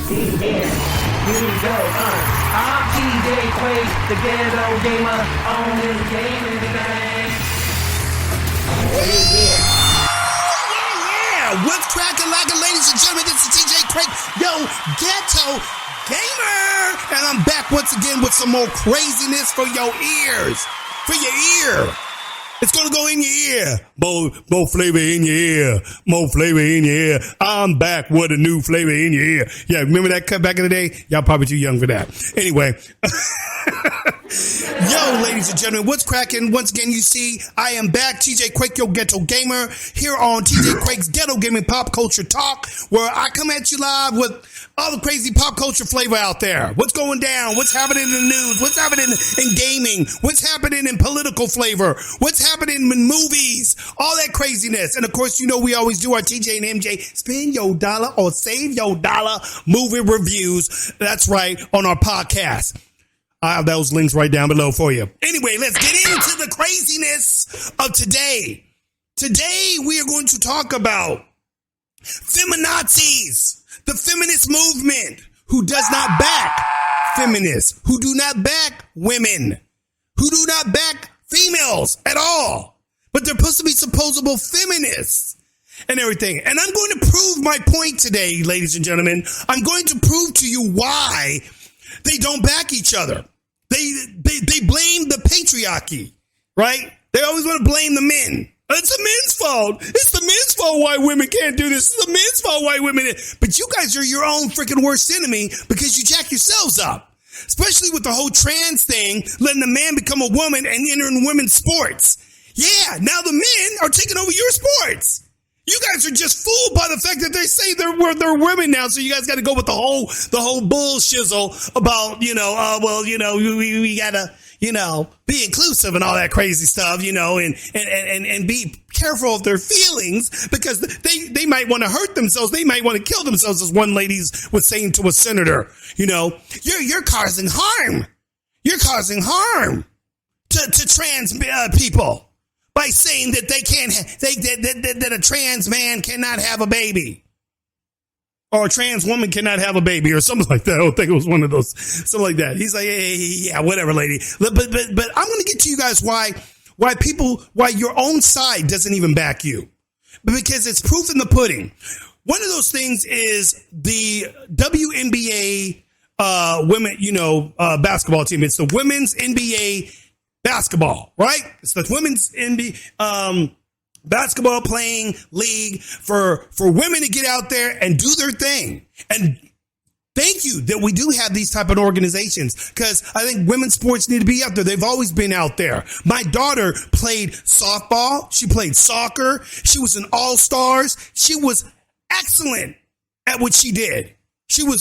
Yeah, here we go. I'm TJ Quake, the ghetto gamer, on this gaming thing. Yeah. What's cracking, ladies and gentlemen? This is TJ Quake, yo, ghetto gamer, and I'm back once again with some more craziness for your ears, for your ear. It's going to go in your ear. More flavor in your ear. More flavor in your ear. I'm back with a new flavor in your ear. Yeah, remember that cut back in the day? Y'all probably too young for that. Anyway. Yo, ladies and gentlemen, what's cracking? Once again, you see, I am back. TJ Quake, your ghetto gamer, here on TJ Quake's Ghetto Gaming Pop Culture Talk, where I come at you live with all the crazy pop culture flavor out there. What's going down? What's happening in the news? What's happening in gaming? What's happening in political flavor? What's happening in movies? All that craziness. And of course, you know, we always do our TJ&MJ spend your dollar or save your dollar movie reviews. That's right, on our podcast. I have those links right down below for you. Anyway, let's get into the craziness of today. Today, we are going to talk about feminazis, the feminist movement, who does not back feminists, who do not back women, who do not back females at all, but they're supposed to be supposable feminists and everything. And I'm going to prove my point today, ladies and gentlemen. I'm going to prove to you why they don't back each other. They blame the patriarchy, right? They always want to blame the men. It's the men's fault. It's the men's fault why women can't do this. It's the men's fault why women. But you guys are your own freaking worst enemy because you jack yourselves up. Especially with the whole trans thing, letting the man become a woman and enter in women's sports. Yeah, now the men are taking over your sports. You guys are just fooled by the fact that they say they're women now, so you guys got to go with the whole bullshizzle about, we gotta, be inclusive and all that crazy stuff, and be careful of their feelings because they might want to hurt themselves. They might want to kill themselves, as one lady was saying to a senator. You're causing harm. You're causing harm to trans people. By saying that they can't, that a trans man cannot have a baby, or a trans woman cannot have a baby, or something like that. I don't think it was one of those, something like that. He's like, yeah, whatever, lady. But I'm going to get to you guys why your own side doesn't even back you, because it's proof in the pudding. One of those things is the WNBA women, basketball team. It's the women's NBA. Basketball, right? It's the women's NBA basketball playing league for women to get out there and do their thing. And thank you that we do have these type of organizations, because I think women's sports need to be out there. They've always been out there. My daughter played softball. She played soccer. She was an all-stars. She was excellent at what she did. She was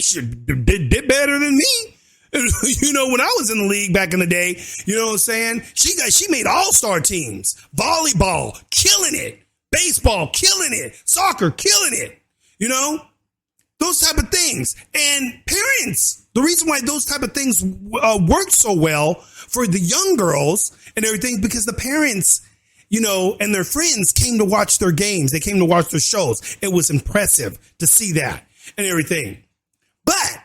she did better than me. When I was in the league back in the day, you know what I'm saying? She made all-star teams. Volleyball, killing it. Baseball, killing it. Soccer, killing it. Those type of things. And parents, the reason why those type of things work so well for the young girls and everything, because the parents, and their friends came to watch their games. They came to watch their shows. It was impressive to see that and everything. But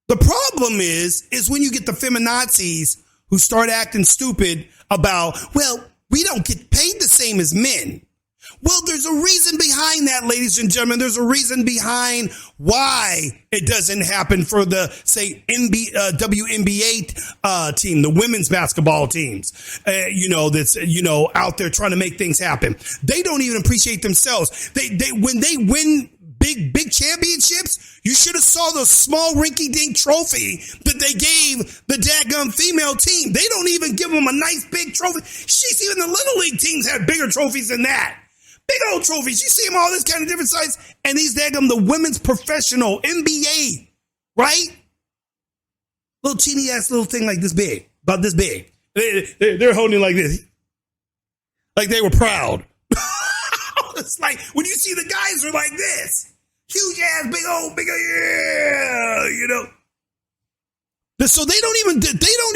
the problem is when you get the feminazis who start acting stupid about, well, we don't get paid the same as men. Well, there's a reason behind that, ladies and gentlemen. There's a reason behind why it doesn't happen for the, say, WNBA team, the women's basketball teams, that's, out there trying to make things happen. They don't even appreciate themselves. When they win big championships, you should have saw the small rinky-dink trophy that they gave the daggum female team. They don't even give them a nice big trophy. Even the little league teams have bigger trophies than that. Big old trophies. You see them all this kind of different size. And these daggum, the women's professional NBA, right? Little teeny ass little thing like this big, about this big. They're holding it like this. Like they were proud. It's like when you see the guys are like this, huge ass, big, yeah, So they don't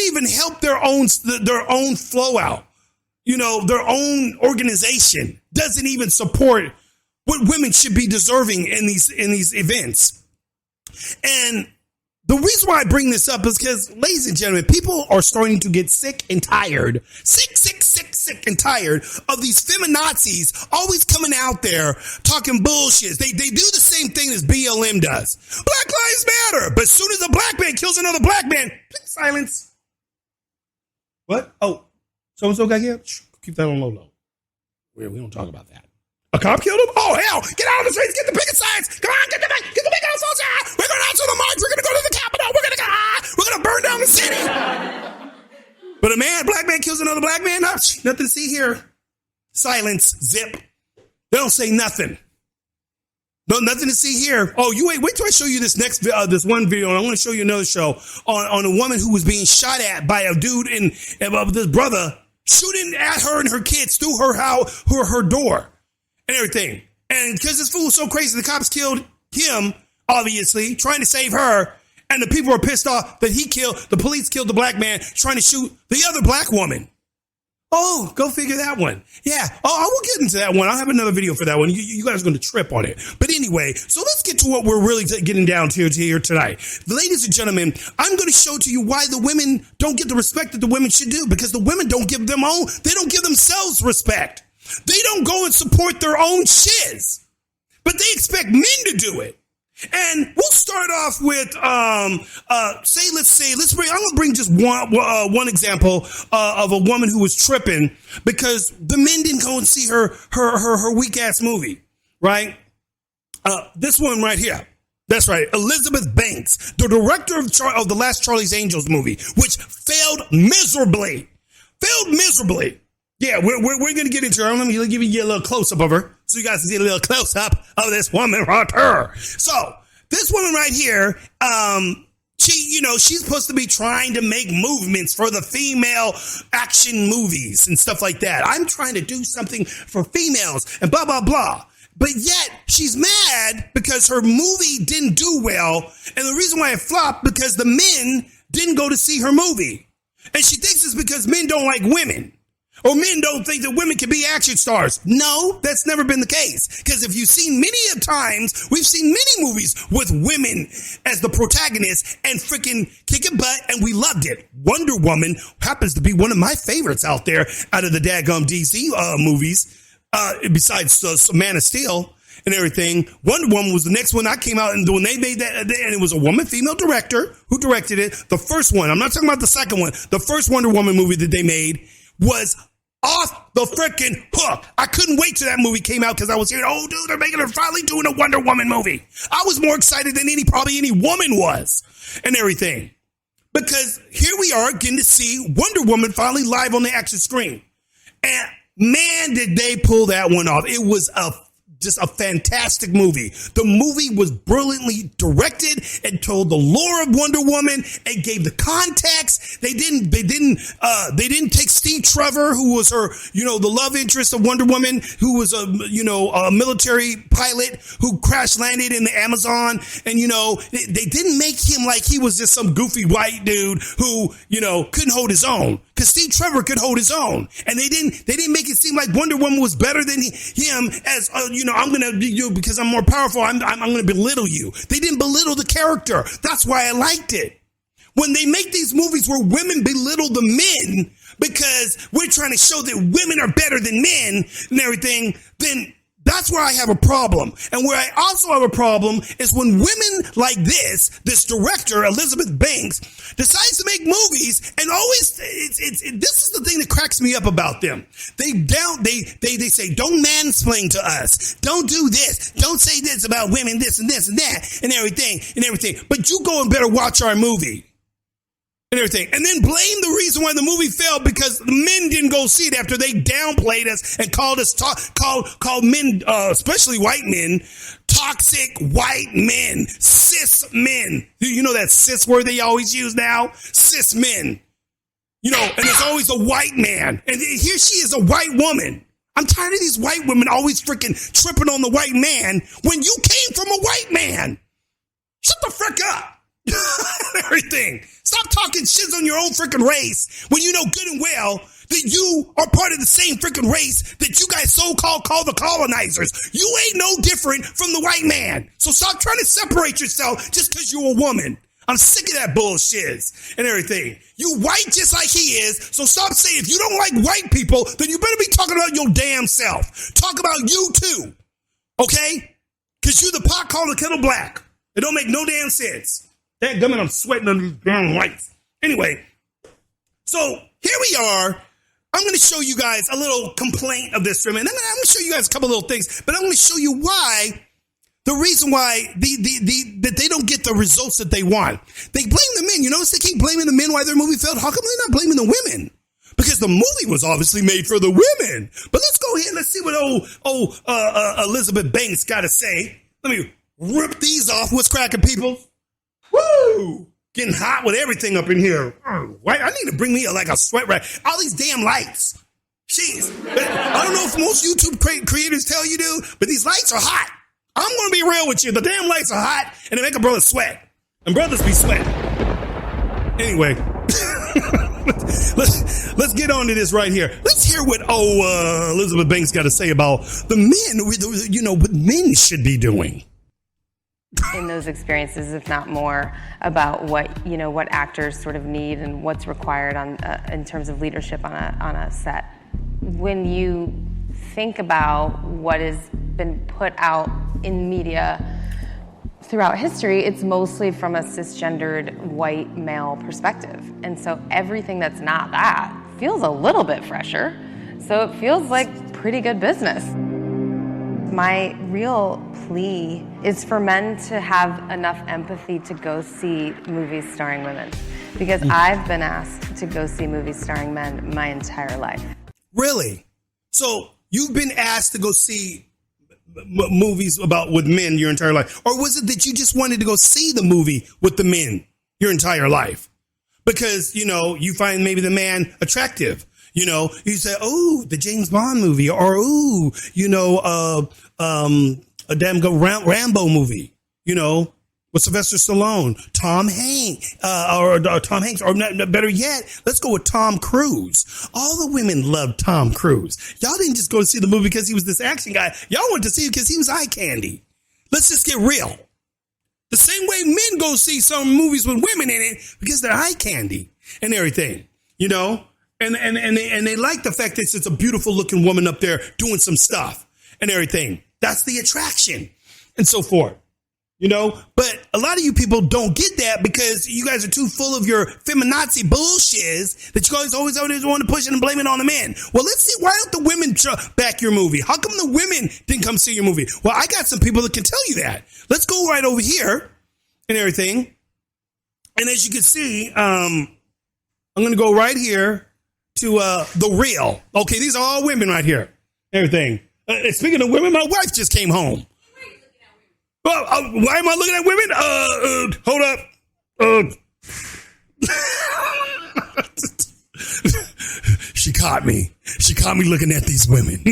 even help their own flow out. Their own organization doesn't even support what women should be deserving in these events. And the reason why I bring this up is because, ladies and gentlemen, people are starting to get sick and tired, sick and tired of these feminazis always coming out there talking bullshit. They do the same thing as BLM does. Black Lives Matter. But as soon as a black man kills another black man, silence. What? Oh, so-and-so got killed? Keep that on low. We don't talk about that. A cop killed him? Oh, hell. Get out of the streets. Get the picket signs. Come on, get the big house outside. We're going out to the march. We're going to go to the Capitol. We're going to burn down the city. But a black man kills another black man? Nothing to see here. Silence. Zip. They don't say nothing. No, nothing to see here. Oh, you wait till I show you this next, this one video. And I want to show you another show on a woman who was being shot at by a dude and this brother shooting at her and her kids through her door. And everything. And because this fool was so crazy, the cops killed him, obviously, trying to save her. And the people were pissed off that the police killed the black man trying to shoot the other black woman. Oh, go figure that one. Yeah. Oh, I will get into that one. I'll have another video for that one. You guys are going to trip on it. But anyway, so let's get to what we're really getting down to here tonight. Ladies and gentlemen, I'm going to show to you why the women don't get the respect that the women should do, because the women don't give themselves respect. They don't go and support their own shiz, but they expect men to do it. And we'll start off with, I'm going to bring just one example, of a woman who was tripping because the men didn't go and see her weak ass movie, right? This one right here. That's right. Elizabeth Banks, the director of the last Charlie's Angels movie, which failed miserably. Yeah, we're going to get into her. Let me give you a little close-up of her so you guys can see a little close-up of this woman right here. So, this woman right here, she's supposed to be trying to make movements for the female action movies and stuff like that. I'm trying to do something for females and blah, blah, blah. But yet, she's mad because her movie didn't do well. And the reason why it flopped, because the men didn't go to see her movie. And she thinks it's because men don't like women. Or men don't think that women can be action stars. No, that's never been the case. Because if you've seen many of times, we've seen many movies with women as the protagonist and freaking kicking butt, and we loved it. Wonder Woman happens to be one of my favorites out there out of the daggum DC movies, besides Man of Steel and everything. Wonder Woman was the next one I came out, and when they made that, and it was a woman, female director who directed it. The first one, I'm not talking about the second one. The first Wonder Woman movie that they made was off the freaking hook. I couldn't wait till that movie came out because I was hearing, oh, dude, they're finally doing a Wonder Woman movie. I was more excited than probably any woman was and everything. Because here we are getting to see Wonder Woman finally live on the action screen. And man, did they pull that one off. It was just a fantastic movie. The movie was brilliantly directed and told the lore of Wonder Woman and gave the context. They didn't take Steve Trevor, who was her, the love interest of Wonder Woman, who was a military pilot who crash landed in the Amazon. And, they didn't make him like he was just some goofy white dude who, couldn't hold his own. Because Steve Trevor could hold his own. And they didn't make it seem like Wonder Woman was better than him as, I'm going to be you because I'm more powerful. I'm going to belittle you. They didn't belittle the character. That's why I liked it. When they make these movies where women belittle the men because we're trying to show that women are better than men and everything, then that's where I have a problem. And where I also have a problem is when women like this director, Elizabeth Banks, decides to make movies and always, this is the thing that cracks me up about them. They say, don't mansplain to us. Don't do this. Don't say this about women, this and this and that and everything. But you go and better watch our movie. And everything. And then blame the reason why the movie failed because the men didn't go see it after they downplayed us and called men, especially white men, toxic white men, cis men. You know that cis word they always use now? Cis men. And it's always a white man. And here she is, a white woman. I'm tired of these white women always freaking tripping on the white man when you came from a white man. Shut the frick up. Everything. Stop talking shit on your own freaking race when you know good and well that you are part of the same freaking race that you guys so-called call the colonizers. You ain't no different from the white man. So stop trying to separate yourself just because you're a woman. I'm sick of that bullshit and everything. You white just like he is, so stop saying if you don't like white people, then you better be talking about your damn self. Talk about you too, okay? Because you're the pot calling the kettle black. It don't make no damn sense. That gummit, I'm sweating on these damn lights. Anyway, so here we are. I'm going to show you guys a little complaint of this woman. I'm going to show you guys a couple little things, but I'm going to show you why. The reason why that they don't get the results that they want. They blame the men. You notice they keep blaming the men why their movie failed. How come they're not blaming the women? Because the movie was obviously made for the women. But let's go ahead and let's see what Elizabeth Banks got to say. Let me rip these off. What's cracking, people? Woo! Getting hot with everything up in here. Right? I need to bring me a sweat rack. All these damn lights. Jeez. I don't know if most YouTube creators tell you to, but these lights are hot. I'm going to be real with you. The damn lights are hot, and they make a brother sweat. And brothers be sweating. Anyway, let's get on to this right here. Let's hear what Elizabeth Banks got to say about the men, what men should be doing. In those experiences, if not more, about what actors sort of need and what's required in terms of leadership on a set. When you think about what has been put out in media throughout history, it's mostly from a cisgendered white male perspective. And so everything that's not that feels a little bit fresher. So it feels like pretty good business. My real plea is for men to have enough empathy to go see movies starring women. Because I've been asked to go see movies starring men my entire life. Really? So you've been asked to go see movies with men your entire life? Or was it that you just wanted to go see the movie with the men your entire life? Because, you find maybe the man attractive. You say, oh, the James Bond movie, or, ooh, a damn good Rambo movie, with Sylvester Stallone, Tom Hanks, or better yet, let's go with Tom Cruise. All the women love Tom Cruise. Y'all didn't just go to see the movie because he was this action guy. Y'all went to see it because he was eye candy. Let's just get real. The same way men go see some movies with women in it because they're eye candy and everything, and they like the fact that it's a beautiful looking woman up there doing some stuff and everything. That's the attraction and so forth. But a lot of you people don't get that because you guys are too full of your feminazi bullshit that you guys always want to push it and blame it on the men. Well, let's see. Why don't the women back your movie? How come the women didn't come see your movie? Well, I got some people that can tell you that. Let's go right over here and everything. And as you can see, I'm going to go right here to The Real. Okay, these are all women right here. Everything. Speaking of women, my wife just came home. Well, why am I looking at women? Hold up. She caught me. She caught me looking at these women.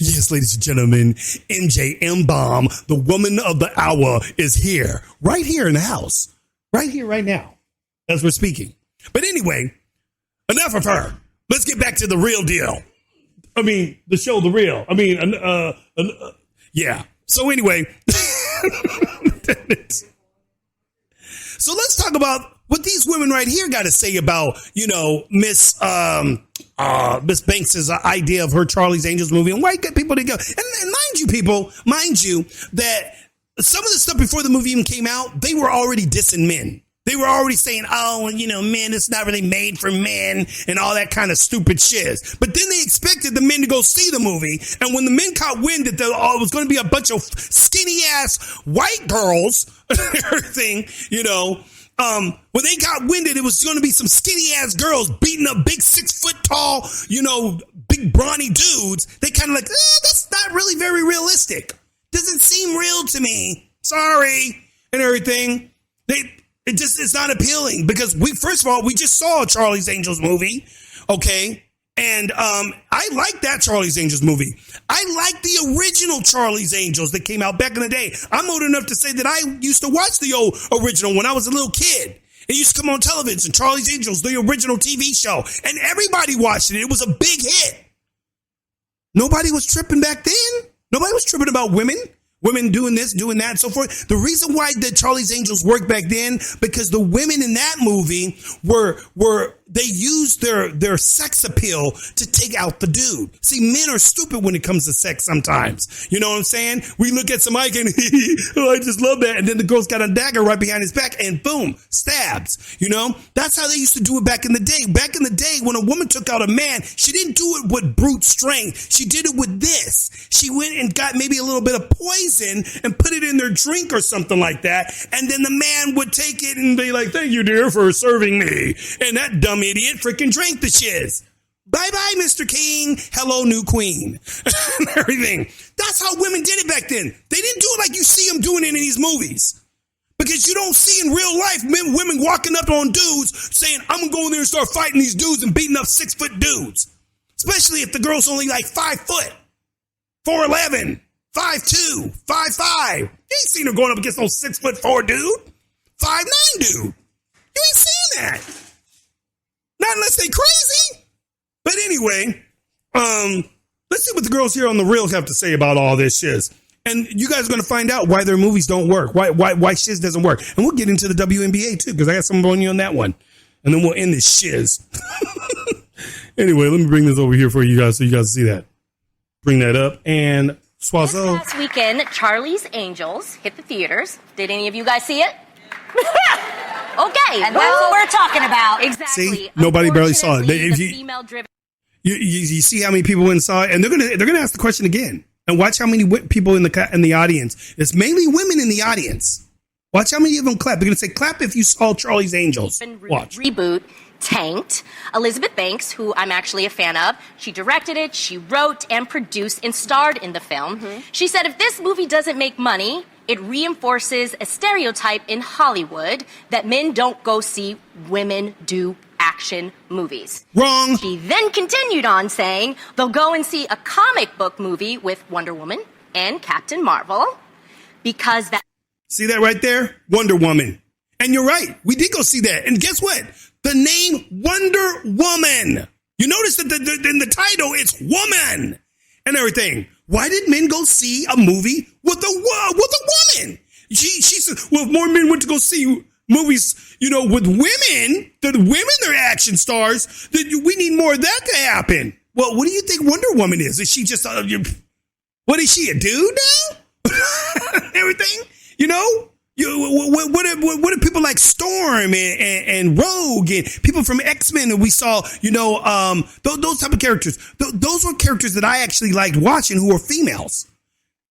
Yes, ladies and gentlemen, MJ M-Bomb, the woman of the hour, is here. Right here in the house. Right here, right now, as we're speaking. But anyway, enough of her. Let's get back to the real deal. The show The Real. Yeah. So anyway, so let's talk about what these women right here got to say about, Miss Banks's idea of her Charlie's Angels movie and why get people to go. And mind you, that some of the stuff before the movie even came out, they were already dissing men. They were already saying, men, it's not really made for men and all that kind of stupid shit. But then they expected the men to go see the movie. And when the men caught wind that it was going to be a bunch of skinny ass white girls and everything, when they got winded, it was going to be some skinny ass girls beating up big 6 foot tall, big brawny dudes. They kind of that's not really very realistic. Doesn't seem real to me. Sorry. And everything. It's not appealing because we just saw a Charlie's Angels movie. Okay. And, I like that Charlie's Angels movie. I like the original Charlie's Angels that came out back in the day. I'm old enough to say that I used to watch the old original when I was a little kid It used to come on television, Charlie's Angels, the original TV show, and everybody watched it. It was a big hit. Nobody was tripping back then. Nobody was tripping about women doing this, doing that, and so forth. The reason why the Charlie's Angels worked back then, because the women in that movie they used their sex appeal to take out the dude. See, men are stupid when it comes to sex sometimes. You know what I'm saying? We look at somebody and, oh, I just love that. And then the girl's got a dagger right behind his back and boom, stabs. You know, that's how they used to do it back in the day. Back in the day, when a woman took out a man, she didn't do it with brute strength. She did it with this. She went and got maybe a little bit of poison and put it in their drink or something like that. And then the man would take it and be like, thank you, dear, for serving me. And that dumb idiot freaking drank the shiz. Bye-bye, Mr. King. Hello, new queen. And everything. That's how women did it back then. They didn't do it like you see them doing it in these movies. Because you don't see in real life women walking up on dudes saying, I'm going to go in there and start fighting these dudes and beating up 6-foot dudes. Especially if the girl's only like 5 foot, 4'11", 5'2", 5'5". You ain't seen her going up against no 6'4" dude. 5'9" dude. You ain't seen that. Not unless they crazy. But anyway, let's see what the girls here on the Reels have to say about all this shiz. And you guys are going to find out why their movies don't work, why shiz doesn't work. And we'll get into the WNBA too, because I got something on you on that one. And then we'll end this shiz. Anyway, let me bring this over here for you guys so you guys see that. Bring that up. And Swazo. Last weekend, Charlie's Angels hit the theaters. Did any of you guys see it? Okay, and that's what we're talking about. Exactly. See, nobody barely saw it. Female-driven. You see how many people went and saw it, and they're gonna ask the question again. And watch how many people in the audience. It's mainly women in the audience. Watch how many of them clap. They're gonna say, "Clap if you saw Charlie's Angels." Watch. Reboot tanked. Elizabeth Banks, who I'm actually a fan of, she directed it, she wrote and produced and starred in the film. Mm-hmm. She said, if this movie doesn't make money, it reinforces a stereotype in Hollywood that men don't go see women do action movies. Wrong. She then continued on saying they'll go and see a comic book movie with Wonder Woman and Captain Marvel because that... See that right there? Wonder Woman. And you're right. We did go see that. And guess what? The name Wonder Woman. You notice that in the title, it's woman and everything. Why did men go see a movie with a woman? She said, well, if more men went to go see movies, with women, the women are action stars, then we need more of that to happen. Well, what do you think Wonder Woman is? Is she just, what is she, a dude now? Everything, What are people like Storm and Rogue and people from X-Men that we saw, those type of characters. Those were characters that I actually liked watching who were females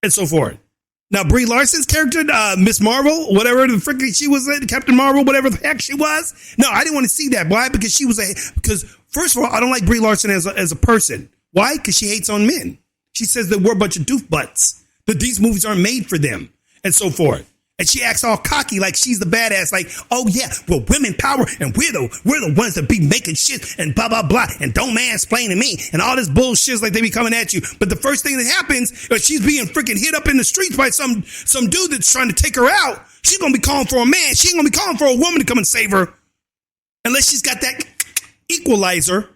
and so forth. Now, Brie Larson's character, Miss Marvel, whatever the frick she was, Captain Marvel, whatever the heck she was. No, I didn't want to see that. Why? Because first of all, I don't like Brie Larson as a person. Why? Because she hates on men. She says that we're a bunch of doof butts, that these movies aren't made for them and so forth. And she acts all cocky like she's the badass, like, oh yeah, well, women power, and we're the ones that be making shit and blah, blah, blah, and don't mansplain to me, and all this bullshit like they be coming at you. But the first thing that happens is she's being freaking hit up in the streets by some dude that's trying to take her out. She's going to be calling for a man. She ain't going to be calling for a woman to come and save her. Unless she's got that equalizer,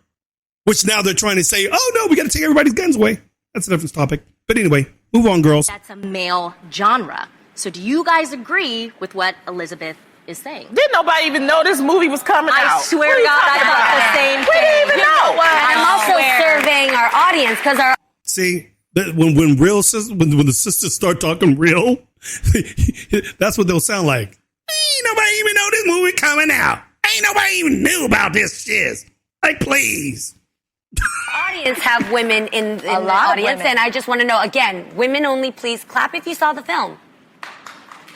which now they're trying to say, oh no, we got to take everybody's guns away. That's a different topic. But anyway, move on, girls. That's a male genre. So do you guys agree with what Elizabeth is saying? Didn't nobody even know this movie was coming out? I swear to God, I thought the same thing. We didn't even know. And I'm also surveying our audience because our... See, when the sisters start talking real, that's what they'll sound like. Ain't nobody even know this movie coming out. Ain't nobody even knew about this shit. Like, please. Audience have women in the audience, and I just want to know, again, women only, please clap if you saw the film.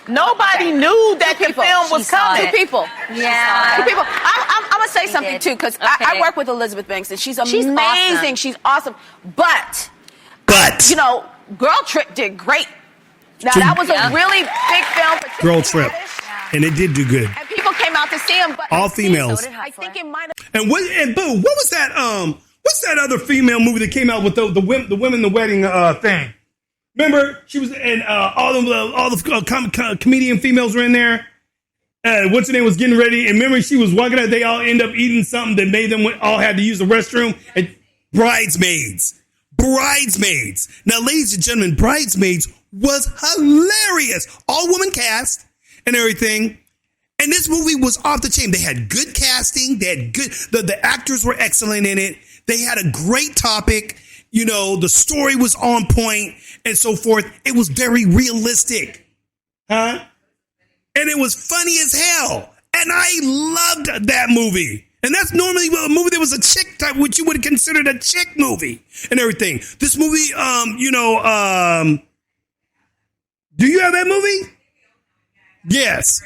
Nobody knew that the film was coming. Two people. Yeah. Two people. I'm going to say something, too, because I work with Elizabeth Banks, and she's amazing. Awesome. She's awesome. But, Girl Trip did great. Now, that was a really big film. Girl Trip. And it did do good. And people came out to see him. But all females. I think it might have... And Boo, what was that, what's that other female movie that came out with the women in the wedding thing? Remember, she was in all the comedian females were in there, what's her name was getting ready, and remember she was walking out, they all end up eating something that made them all had to use the restroom. And Bridesmaids. Now, ladies and gentlemen, Bridesmaids was hilarious. All woman cast and everything. And this movie was off the chain. They had good casting. They had good, the actors were excellent in it. They had a great topic. You know, the story was on point and so forth. It was very realistic. And it was funny as hell. And I loved that movie. And that's normally a movie that was a chick type, which you would have considered a chick movie and everything. This movie, do you have that movie? Yes.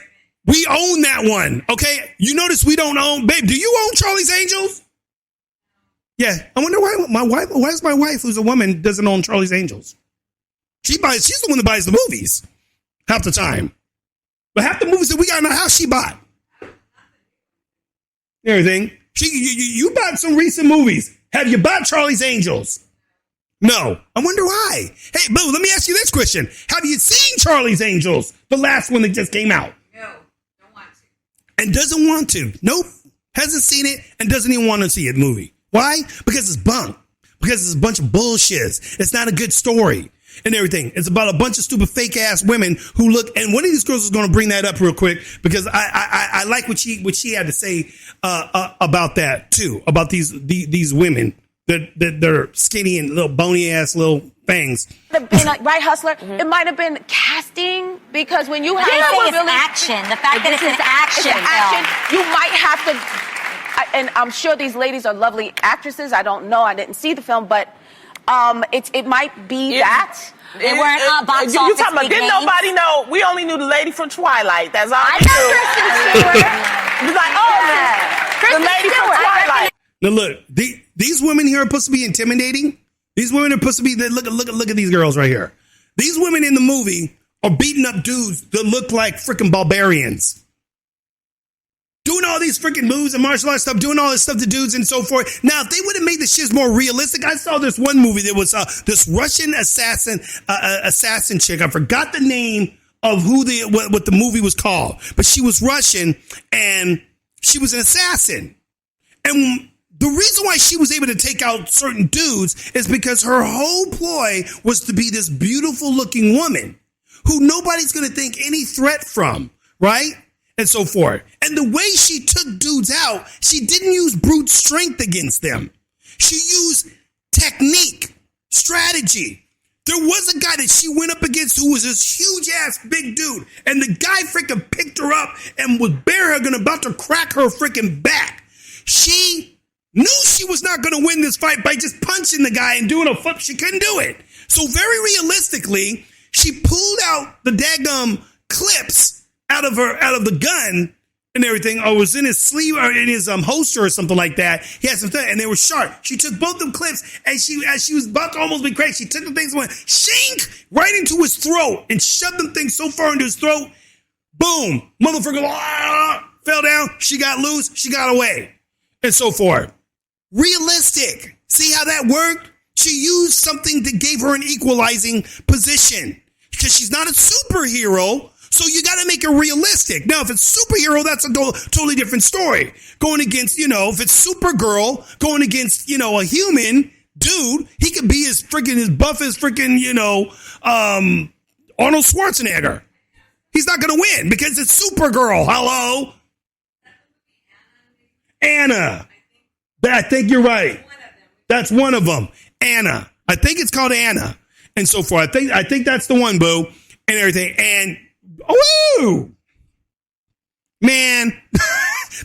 We own that one. Okay. You notice we don't own, babe, do you own Charlie's Angels? Yeah. I wonder why is my wife, who's a woman, doesn't own Charlie's Angels? She's the one that buys the movies half the time. But half the movies that we got in our house, she bought. Everything. You bought some recent movies. Have you bought Charlie's Angels? No. I wonder why. Hey, Boo, let me ask you this question. Have you seen Charlie's Angels? The last one that just came out. No, don't want to. And doesn't want to. Nope. Hasn't seen it and doesn't even want to see it movie. Why? Because it's bunk. Because it's a bunch of bullshit. It's not a good story and everything. It's about a bunch of stupid fake ass women who look, and one of these girls is going to bring that up real quick because I like what she had to say about that too, about these women that they're skinny and little bony ass little things. Right, Hustler? Mm-hmm. It might have been casting because when you have action, the fact that it's an action film, you might have to. And I'm sure these ladies are lovely actresses. I don't know. I didn't see the film, but it might be that. They weren't box office. You talking about? Didn't nobody know? We only knew the lady from Twilight. That's all I knew. Kristen Stewart. It's like, the lady from Twilight. Now look, these women here are supposed to be intimidating. These women are supposed to be. Look at these girls right here. These women in the movie are beating up dudes that look like freaking barbarians. Doing all these freaking moves and martial arts stuff, doing all this stuff to dudes and so forth. Now, if they would have made the shit more realistic, I saw this one movie that was this Russian assassin chick. I forgot the name of what the movie was called, but she was Russian and she was an assassin. And the reason why she was able to take out certain dudes is because her whole ploy was to be this beautiful looking woman who nobody's going to think any threat from, right? And so forth. And the way she took dudes out, she didn't use brute strength against them. She used technique, strategy. There was a guy that she went up against who was this huge ass big dude. And the guy freaking picked her up and was bare-hugging about to crack her freaking back. She knew she was not going to win this fight by just punching the guy and doing a flip. She couldn't do it. So very realistically, she pulled out the daggum clips out of the gun and everything, or was in his sleeve or in his holster or something like that. He had some things, and they were sharp. She took both them clips, and as she was about to almost be crazy, she took the things and went shink right into his throat and shoved them things so far into his throat. Boom, motherfucker fell down. She got loose. She got away, and so forth. Realistic. See how that worked? She used something that gave her an equalizing position because she's not a superhero. So you got to make it realistic. Now, if it's superhero, that's a totally different story. Going against, if it's Supergirl, going against, a human dude, he could be as buff as Arnold Schwarzenegger. He's not going to win because it's Supergirl. Hello? Anna. I think you're right. That's one of them. Anna. I think it's called Anna. And so forth. I think that's the one, boo. And everything. And oh, man,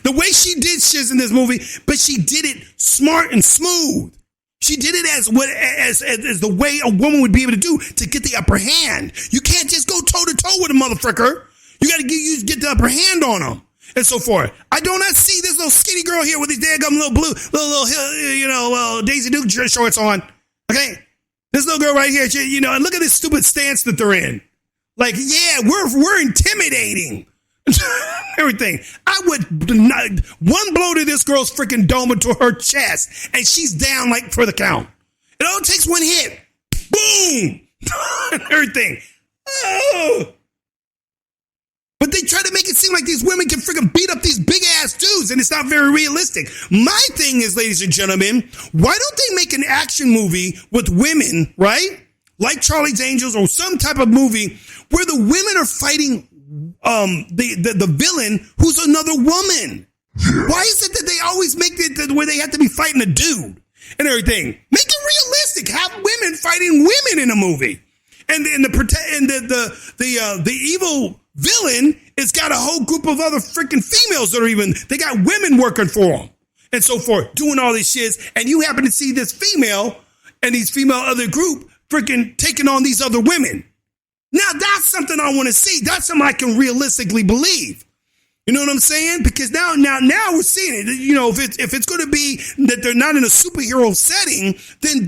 the way she did shit in this movie, but she did it smart and smooth. She did it as the way a woman would be able to do to get the upper hand. You can't just go toe to toe with a motherfucker. You got to get the upper hand on them and so forth. I do not see this little skinny girl here with these daggum little blue, little Daisy Duke shorts on. Okay, this little girl right here, and look at this stupid stance that they're in. Like, yeah, we're intimidating. Everything. I would not, one blow to this girl's freaking dome into her chest, and she's down like for the count. It all takes one hit. Boom. Everything. Oh. But they try to make it seem like these women can freaking beat up these big ass dudes, and it's not very realistic. My thing is, ladies and gentlemen, why don't they make an action movie with women, right? Like Charlie's Angels or some type of movie where the women are fighting the villain who's another woman. Why is it that they always make it where they have to be fighting a dude and everything? Make it realistic. Have women fighting women in a movie, and the evil villain has got a whole group of other freaking females that are they got women working for them and so forth, doing all this shit. And you happen to see this female and these female other group freaking taking on these other women. Now that's something I want to see. That's something I can realistically believe. You know what I'm saying? Because now we're seeing it. You know, if it's going to be that they're not in a superhero setting, then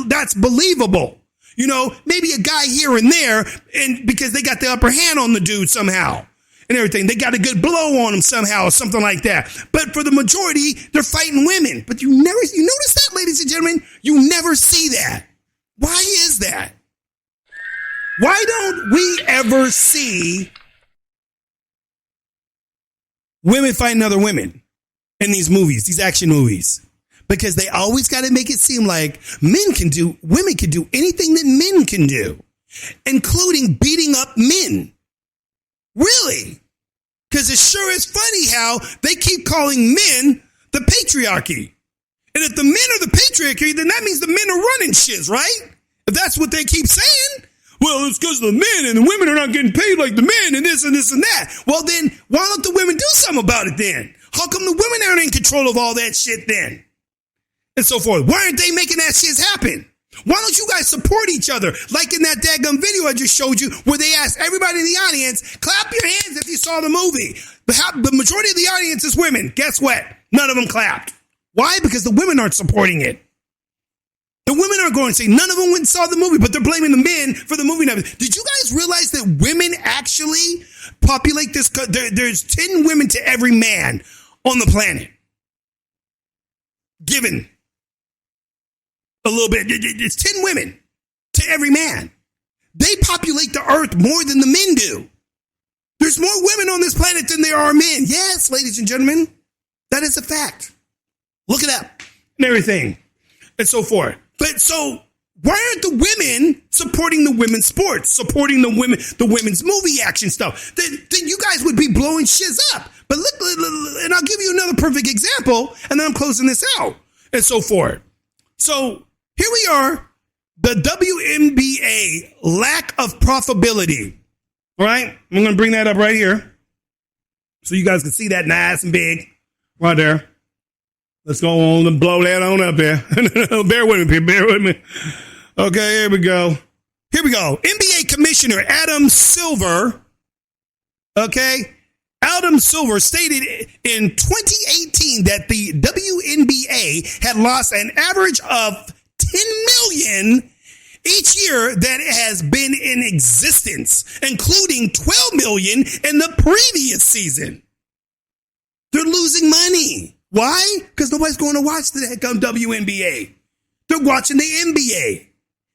that's believable. You know, maybe a guy here and there, and because they got the upper hand on the dude somehow and everything. They got a good blow on him somehow or something like that. But for the majority, they're fighting women. But you notice that, ladies and gentlemen? You never see that. Why is that? Why don't we ever see women fighting other women in these movies, these action movies? Because they always got to make it seem like women can do anything that men can do, including beating up men. Really? Because it sure is funny how they keep calling men the patriarchy. And if the men are the patriarchy, then that means the men are running shit, right? If that's what they keep saying. Well, it's because of the men and the women are not getting paid like the men and this and this and that. Well, then why don't the women do something about it then? How come the women aren't in control of all that shit then? And so forth. Why aren't they making that shit happen? Why don't you guys support each other? Like in that daggum video I just showed you where they asked everybody in the audience, clap your hands if you saw the movie. The majority of the audience is women. Guess what? None of them clapped. Why? Because the women aren't supporting it. The women aren't going to say, none of them went and saw the movie, but they're blaming the men for the movie. Did you guys realize that women actually populate this? There's 10 women to every man on the planet. Given a little bit. It's 10 women to every man. They populate the earth more than the men do. There's more women on this planet than there are men. Yes, ladies and gentlemen, that is a fact. Look it up and everything and so forth. But so why aren't the women supporting the women's sports, supporting the women's movie action stuff? Then you guys would be blowing shiz up. But look, and I'll give you another perfect example, and then I'm closing this out and so forth. So here we are, the WNBA lack of profitability. All right, I'm going to bring that up right here so you guys can see that nice and big right there. Let's go on and blow that on up there. Bear with me, bear with me. Okay, here we go. NBA Commissioner Adam Silver, Adam Silver stated in 2018 that the WNBA had lost an average of 10 million each year that has been in existence, including 12 million in the previous season. They're losing money. Why? Because nobody's going to watch the heck WNBA. They're watching the NBA.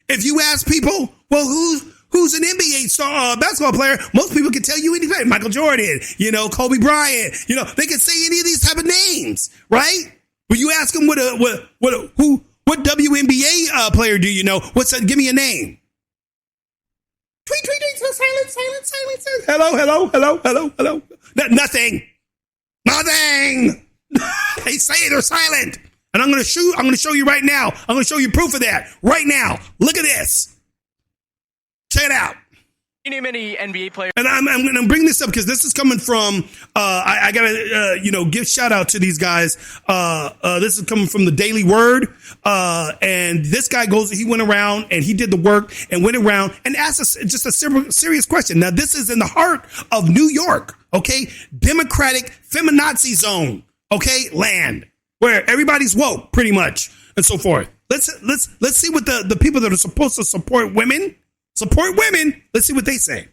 If you ask people, well, who's an NBA star, basketball player, most people can tell you anything. Michael Jordan, Kobe Bryant, they can say any of these type of names, right? But you ask them what WNBA player do you know? Give me a name. Tweet, silence. Hello. Nothing. They say they're silent. And I'm going to show you right now. I'm going to show you proof of that right now. Look at this. Check it out. Can you name any NBA players? And I'm going to bring this up because this is coming from, I got to, give shout out to these guys. This is coming from the Daily Word. And this guy he went around and he did the work and went around and asked us just a serious question. Now, this is in the heart of New York, okay? Democratic feminazi zone, okay? Land where everybody's woke pretty much and so forth. Let's see what the people that are supposed to support women. Let's see what they say.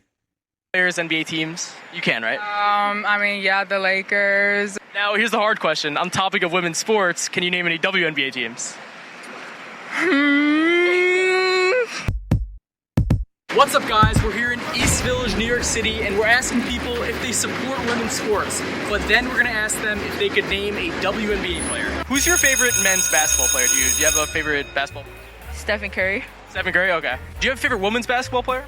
Players, NBA teams. You can, right? The Lakers. Now, here's the hard question. On topic of women's sports, can you name any WNBA teams? What's up, guys? We're here in East Village, New York City, and we're asking people if they support women's sports. But then we're gonna ask them if they could name a WNBA player. Who's your favorite men's basketball player? Do you have a favorite basketball player? Stephen Curry. Stephen Curry, okay. Do you have a favorite women's basketball player?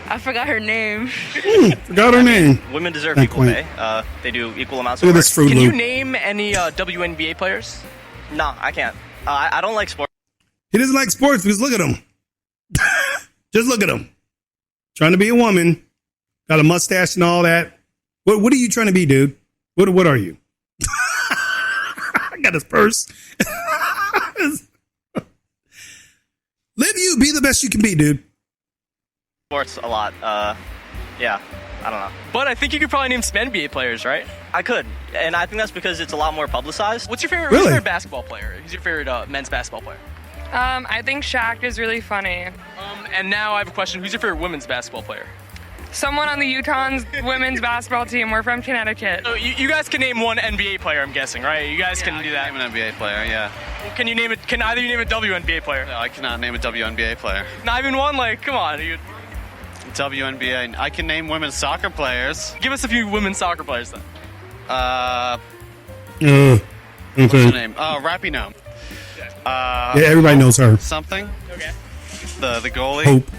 I forgot her name. Forgot her name. Women deserve equal pay. They do equal amounts of Look at work. this Fruit Can Loop. you name any WNBA players? No, I can't. I don't like sports. He doesn't like sports because look at him. Just look at him. Trying to be a woman. Got a mustache and all that. What are you trying to be, dude? What are you? I got his purse. Live you. Be the best you can be, dude. Sports a lot. Yeah, I don't know. But I think you could probably name some NBA players, right? I could, and I think that's because it's a lot more publicized. What's your favorite, Really? who's your favorite basketball player? Who's your favorite men's basketball player? I think Shaq is really funny. And now I have a question. Who's your favorite women's basketball player? Someone on the Utah's women's basketball team. We're from Connecticut. So you guys can name one NBA player, I'm guessing, right? You guys can do that. Name an NBA player, yeah. Well, can you name it? Can either you name a WNBA player? No, I cannot name a WNBA player. Not even one? Like, come on. WNBA. I can name women's soccer players. Give us a few women's soccer players then. What's her name? Rapinoe. Yeah, everybody knows her. Something. Okay. The goalie. Hope.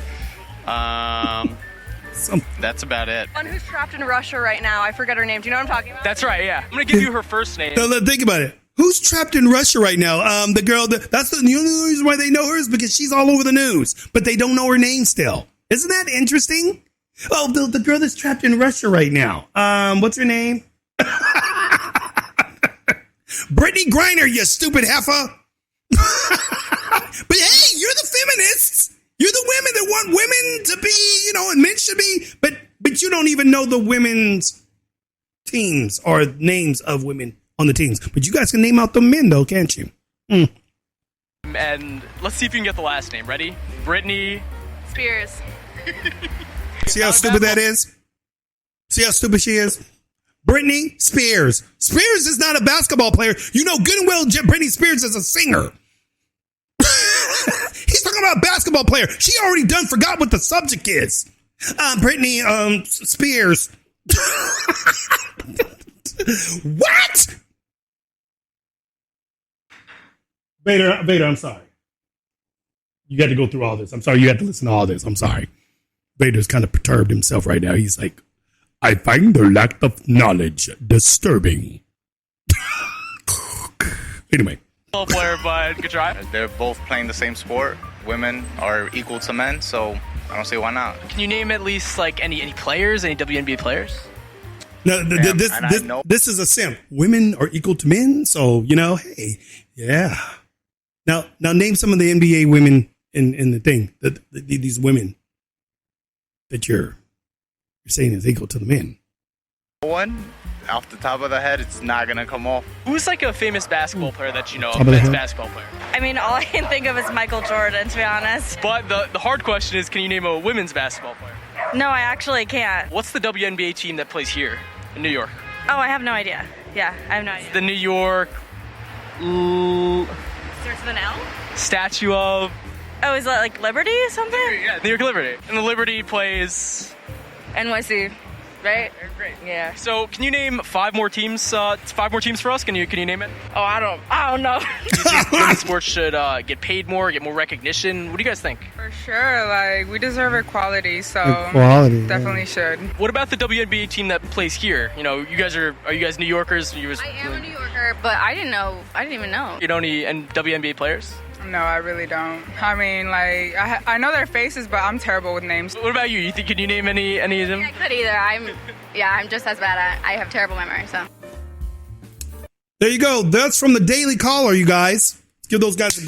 That's about it. One who's trapped in Russia right now. I forget her name. Do you know what I'm talking about? That's right, yeah. I'm going to give you her first name. So think about it. Who's trapped in Russia right now? The girl. That's the only reason why they know her is because she's all over the news, but they don't know her name still. Isn't that interesting? Oh, the girl that's trapped in Russia right now. What's her name? Brittany Griner, you stupid heifer. But hey, you're the feminists. You're the women that want women to be, and men should be. But you don't even know the women's teams or names of women on the teams. But you guys can name out the men, though, can't you? And let's see if you can get the last name. Ready? Brittany Spears. See how stupid that is? See how stupid she is? Britney Spears. Spears is not a basketball player. You know good and well Britney Spears is a singer. He's talking about a basketball player. She already forgot what the subject is. Britney Spears. What? Vader, I'm sorry. You got to go through all this. I'm sorry. You had to listen to all this. I'm sorry. Vader's kind of perturbed himself right now. He's like, I find their lack of knowledge disturbing. Anyway. player, but good try. They're both playing the same sport. Women are equal to men, so I don't see why not. Can you name at least like any players, any WNBA players? No, this is a simp. Women are equal to men, so hey, yeah. Now name some of the NBA women in the thing. These women that you're saying is equal to the men. One, off the top of the head, it's not gonna come off. Who's like a famous basketball player that you know, a men's basketball player? I mean, all I can think of is Michael Jordan, to be honest. But the hard question is, can you name a women's basketball player? No, I actually can't. What's the WNBA team that plays here in New York? Oh, I have no idea. Yeah, I have no idea. The New York Starts with an L? Statue of... Oh, is that like Liberty or something? Yeah, New York Liberty. And the Liberty plays... NYC, right? Great. Yeah. So, can you name five more teams for us? Can you name it? Oh, I don't know. Do you think women's sports should get paid more, get more recognition? What do you guys think? For sure, like we deserve equality, so definitely should. What about the WNBA team that plays here? Are you guys New Yorkers? I am a New Yorker, but I didn't even know. You don't need WNBA players? No, I really don't. I mean, like, I know their faces, but I'm terrible with names. What about you? Can you name any of them? I could either. I'm just as bad. I have terrible memory, so. There you go. That's from the Daily Caller, you guys. Let's give those guys a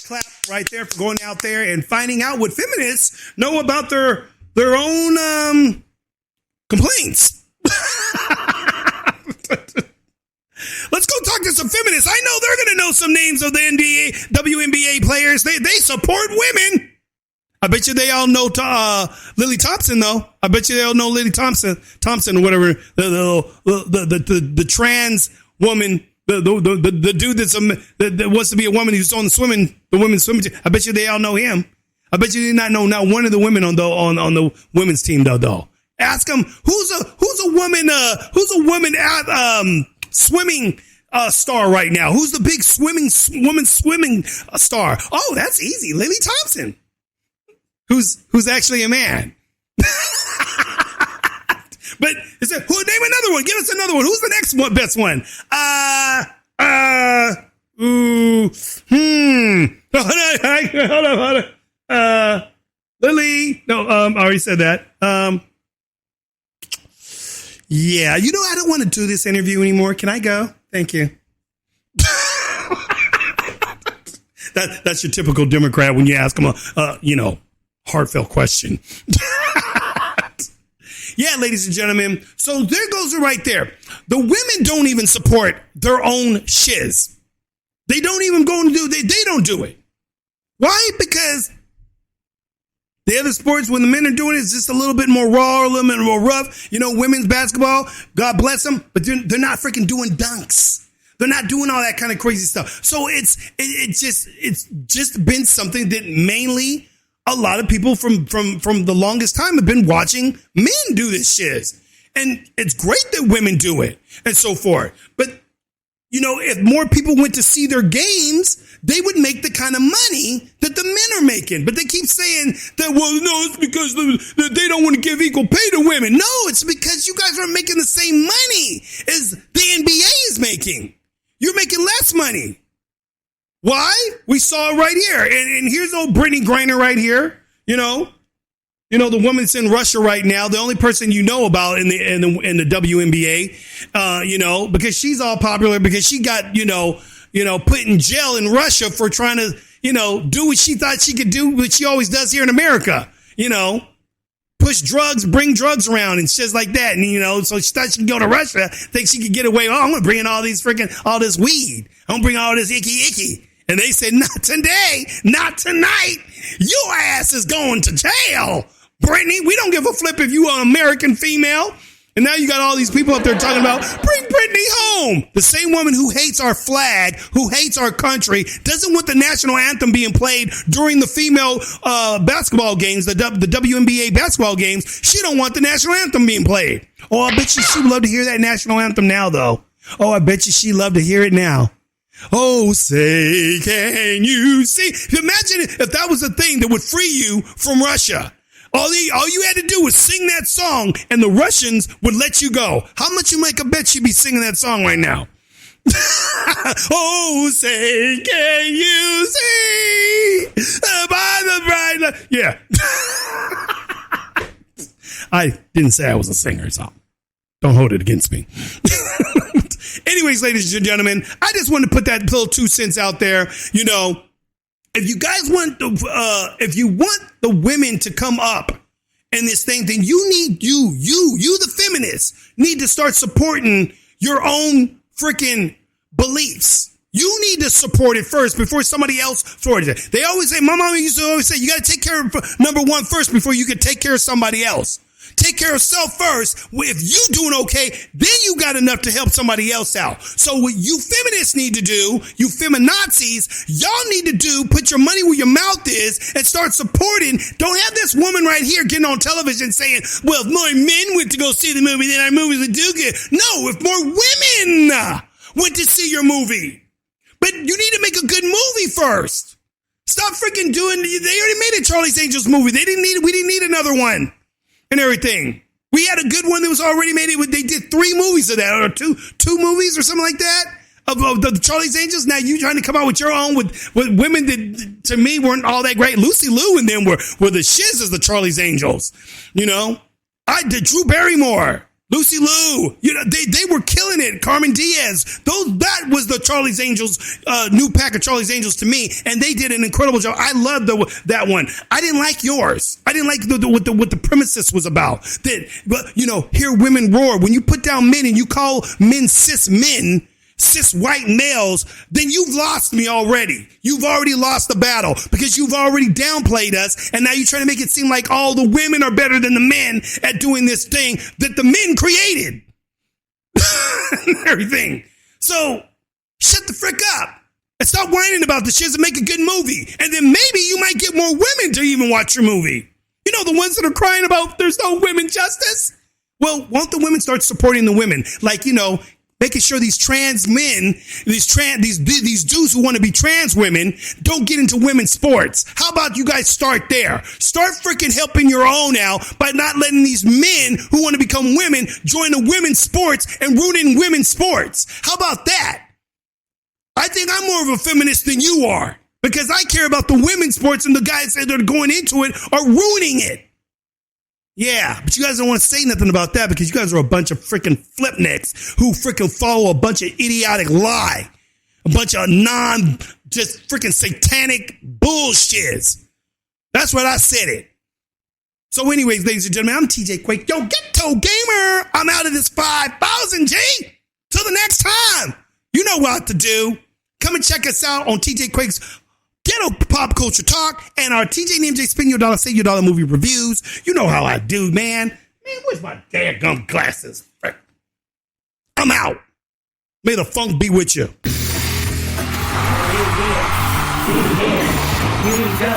clap right there for going out there and finding out what feminists know about their own complaints. Let's go talk to some feminists. I know they're going to know some names of the WNBA players. They support women. I bet you they all know Lily Thompson, though. I bet you they all know Lily Thompson, whatever, the trans woman, the dude that wants to be a woman who's on the women's swimming team. I bet you they all know him. I bet you did not know not one of the women on the women's team though. Ask them who's a woman swimming star right now. Who's the big woman swimming star? Oh, that's easy. Lily Thompson, who's actually a man. But it said, name another one. Give us another one. Who's the next one? Best one? Hold on. Lily. No, I already said that. Yeah, I don't want to do this interview anymore. Can I go? Thank you. That's your typical Democrat when you ask them a heartfelt question. Yeah, ladies and gentlemen. So there goes it right there. The women don't even support their own shiz. They don't even go and they don't do it. Why? Because the other sports, when the men are doing it, it's just a little bit more raw, a little bit more rough. Women's basketball, God bless them, but they're not freaking doing dunks. They're not doing all that kind of crazy stuff. So it's just been something that mainly a lot of people from the longest time have been watching men do this shit. And it's great that women do it and so forth. But, if more people went to see their games, they would make the kind of money that the men are making. But they keep saying that, it's because they don't want to give equal pay to women. No, it's because you guys are making the same money as the NBA is making. You're making less money. Why? We saw it right here. And here's old Brittany Griner right here. The woman's in Russia right now. The only person about in the WNBA, because she's all popular because she got, put in jail in Russia for trying to, do what she thought she could do, what she always does here in America. Push drugs, bring drugs around and shit like that. And, so she thought she could go to Russia, think she could get away. Oh, I'm going to bring in all this weed. I'm going to bring all this icky. And they said, not today, not tonight. Your ass is going to jail, Brittany. We don't give a flip if you are an American female. And now you got all these people up there talking about, bring Brittany home. The same woman who hates our flag, who hates our country, doesn't want the national anthem being played during the female basketball games, the WNBA basketball games. She don't want the national anthem being played. Oh, I bet you she would love to hear that national anthem now, though. Oh, I bet you she love to hear it now. Oh, say, can you see? Imagine if that was a thing that would free you from Russia. All you had to do was sing that song and the Russians would let you go. How much you make a bet you'd be singing that song right now? Oh, say, can you see? By the bright light. Yeah. I didn't say I was a singer, so don't hold it against me. Anyways, ladies and gentlemen, I just wanted to put that little 2 cents out there. If you guys want if you want the women to come up in this thing, then you need you the feminists need to start supporting your own freaking beliefs. You need to support it first before somebody else supports it. They always say, my mom used to always say, you got to take care of number one first before you can take care of somebody else. Take care of self first. If you doing okay, then you got enough to help somebody else out. So what you feminists need to do, you feminazis, y'all need to do, put your money where your mouth is and start supporting. Don't have this woman right here getting on television saying, well, if more men went to go see the movie, then our movies would do good. No, if more women went to see your movie. But you need to make a good movie first. Stop freaking doing, they already made a Charlie's Angels movie. We didn't need another one. And everything. We had a good one that was already made. They did 3 movies of that, or two movies or something like that of the Charlie's Angels. Now you trying to come out with your own with women that to me weren't all that great. Lucy Liu and them were the shiz as the Charlie's Angels. I did Drew Barrymore, Lucy Liu. They were killing it. Carmen Diaz. That was the Charlie's Angels, new pack of Charlie's Angels to me, and they did an incredible job. I loved that one. I didn't like yours. I didn't like what the premises was about. That hear women roar when you put down men and you call men, cis white males, then you've lost me already. You've already lost the battle because you've already downplayed us, and now you're trying to make it seem like all the women are better than the men at doing this thing that the men created. Everything. So shut the frick up And stop whining about the shit and make a good movie. And then maybe you might get more women to even watch your movie. You know, the ones that are crying about there's no women justice? Well, won't the women start supporting the women? Like, you know, making sure these trans men, these dudes who want to be trans women don't get into women's sports. How about you guys start there? Start freaking helping your own out by not letting these men who want to become women join the women's sports and ruining women's sports. How about that? I think I'm more of a feminist than you are because I care about the women's sports and the guys that are going into it are ruining it. Yeah, but you guys don't want to say nothing about that because you guys are a bunch of freaking flipnicks who freaking follow a bunch of idiotic lie. A bunch of just freaking satanic bullshits. That's what I said it. So anyways, ladies and gentlemen, I'm TJ Quake. Yo, Ghetto Gamer. I'm out of this 5,000 G. Till the next time. You know what to do. Come and check us out on TJ Quake's Ghetto Pop Culture Talk and our TJ&MJ Spin Your Dollar, Save Your Dollar movie reviews. You know how I do, man. Man, where's my daggum glasses? I'm out. May the funk be with you. Here we go.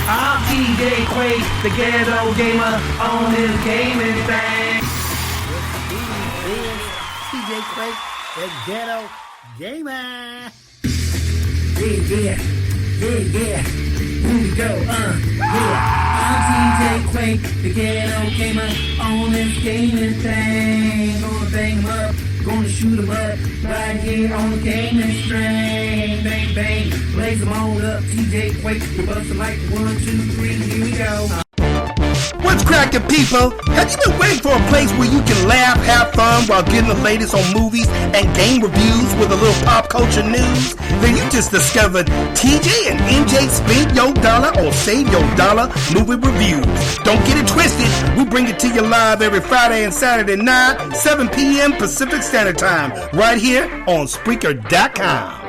I'm TJ Quake, the Ghetto Gamer on this gaming thing. TJ Quake, the Ghetto Gamer. Yeah. Here we go, I'm TJ Quake, the Ghetto Gamer on this gaming thing. Gonna bang 'em up, gonna shoot 'em up, right here on the gaming string. Bang, bang, blaze 'em all up, TJ Quake, you bust 'em like 1, 2, 3, here we go. What's cracking, people? Have you been waiting for a place where you can laugh, have fun while getting the latest on movies and game reviews with a little pop culture news? Then you just discovered TJ&MJ Spend Your Dollar or Save Your Dollar movie reviews. Don't get it twisted. We bring it to you live every Friday and Saturday night, 7 p.m. Pacific Standard Time, right here on Spreaker.com.